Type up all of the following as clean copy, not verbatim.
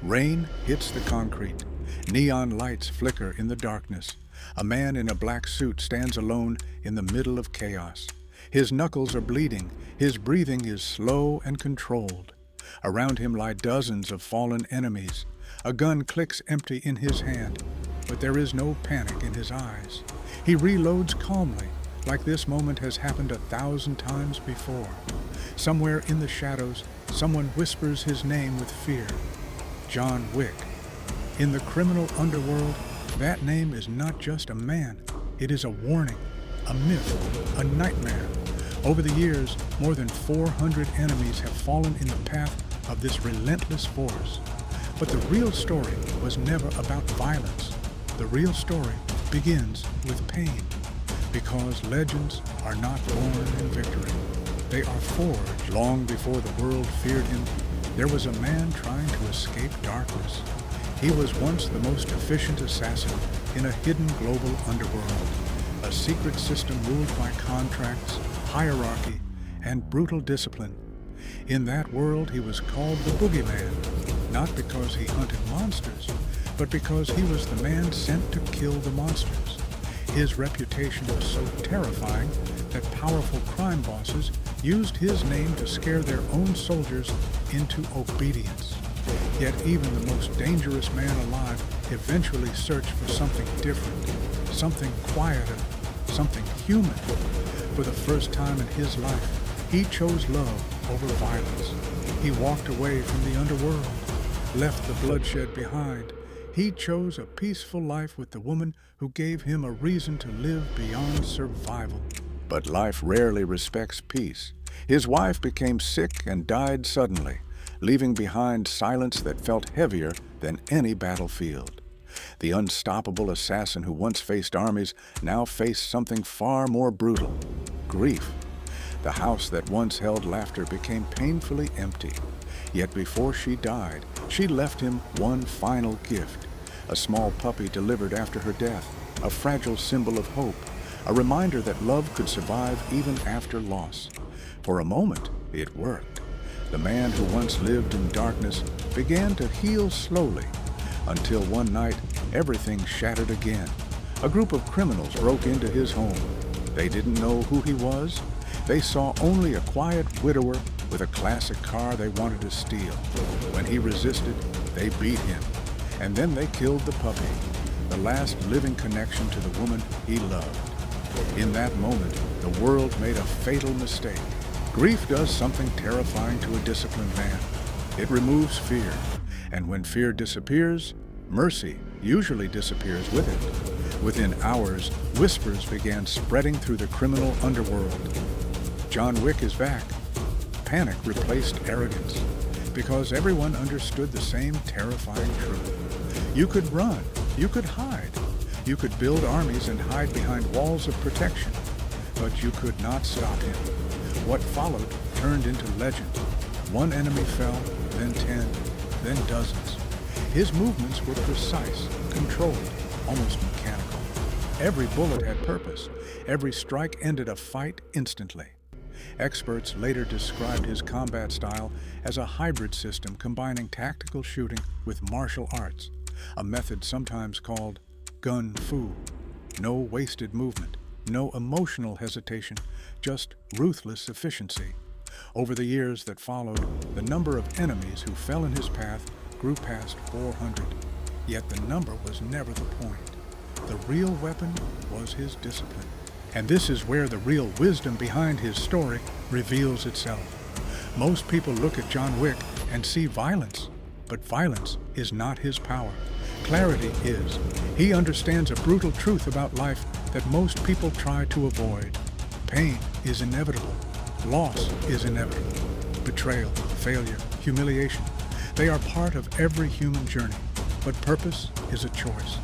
Rain hits the concrete. Neon lights flicker in the darkness. A man in a black suit stands alone in the middle of chaos. His knuckles are bleeding. His breathing is slow and controlled. Around him lie dozens of fallen enemies. A gun clicks empty in his hand, but there is no panic in his eyes. He reloads calmly, like this moment has happened 1,000 times before. Somewhere in the shadows, someone whispers his name with fear. John Wick. In the criminal underworld, that name is not just a man. It is a warning, a myth, a nightmare. Over the years, more than 400 enemies have fallen in the path of this relentless force. But the real story was never about violence. The real story begins with pain, because legends are not born in victory. They are forged. Long before the world feared him, there was a man trying to escape darkness. He was once the most efficient assassin in a hidden global underworld, a secret system ruled by contracts, hierarchy, and brutal discipline. In that world, he was called the Boogeyman, not because he hunted monsters, but because he was the man sent to kill the monsters. His reputation was so terrifying that powerful crime bosses used his name to scare their own soldiers into obedience. Yet even the most dangerous man alive eventually searched for something different, something quieter, something human. For the first time in his life, he chose love over violence. He walked away from the underworld, left the bloodshed behind. He chose a peaceful life with the woman who gave him a reason to live beyond survival. But life rarely respects peace. His wife became sick and died suddenly, leaving behind silence that felt heavier than any battlefield. The unstoppable assassin who once faced armies now faced something far more brutal: grief. The house that once held laughter became painfully empty. Yet before she died, she left him one final gift: a small puppy delivered after her death, a fragile symbol of hope, a reminder that love could survive even after loss. For a moment, it worked. The man who once lived in darkness began to heal slowly, until one night, everything shattered again. A group of criminals broke into his home. They didn't know who he was. They saw only a quiet widower with a classic car they wanted to steal. When he resisted, they beat him. And then they killed the puppy, the last living connection to the woman he loved. In that moment, the world made a fatal mistake. Grief does something terrifying to a disciplined man. It removes fear. And when fear disappears, mercy usually disappears with it. Within hours, whispers began spreading through the criminal underworld. John Wick is back. Panic replaced arrogance, because everyone understood the same terrifying truth. You could run, you could hide, you could build armies and hide behind walls of protection, but you could not stop him. What followed turned into legend. One enemy fell, then 10, then dozens. His movements were precise, controlled, almost mechanical. Every bullet had purpose. Every strike ended a fight instantly. Experts later described his combat style as a hybrid system combining tactical shooting with martial arts, a method sometimes called gun fu. No wasted movement, no emotional hesitation, just ruthless efficiency. Over the years that followed, the number of enemies who fell in his path grew past 400. Yet the number was never the point. The real weapon was his discipline. And this is where the real wisdom behind his story reveals itself. Most people look at John Wick and see violence, but violence is not his power. Clarity is. He understands a brutal truth about life that most people try to avoid. Pain is inevitable. Loss is inevitable. Betrayal, failure, humiliation. They are part of every human journey. But purpose is a choice.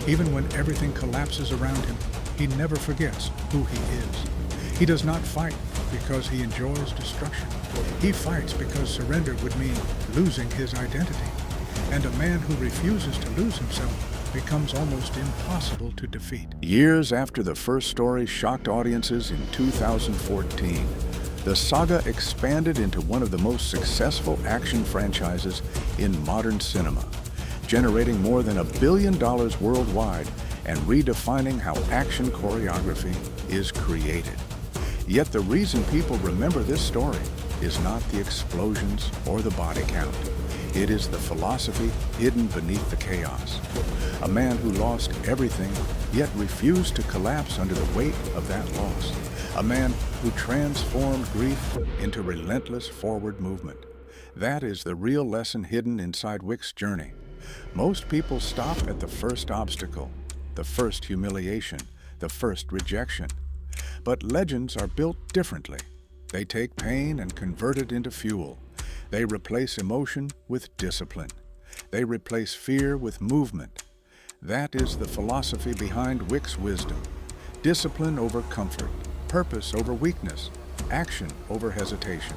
Even when everything collapses around him, he never forgets who he is. He does not fight because he enjoys destruction. He fights because surrender would mean losing his identity. And a man who refuses to lose himself becomes almost impossible to defeat. Years after the first story shocked audiences in 2014, The saga expanded into one of the most successful action franchises in modern cinema, generating more than $1 billion worldwide and redefining how action choreography is created. Yet the reason people remember this story is not the explosions or the body count. It is the philosophy hidden beneath the chaos. A man who lost everything, yet refused to collapse under the weight of that loss. A man who transformed grief into relentless forward movement. That is the real lesson hidden inside Wick's journey. Most people stop at the first obstacle, the first humiliation, the first rejection. But legends are built differently. They take pain and convert it into fuel. They replace emotion with discipline. They replace fear with movement. That is the philosophy behind Wick's wisdom. Discipline over comfort, purpose over weakness, action over hesitation.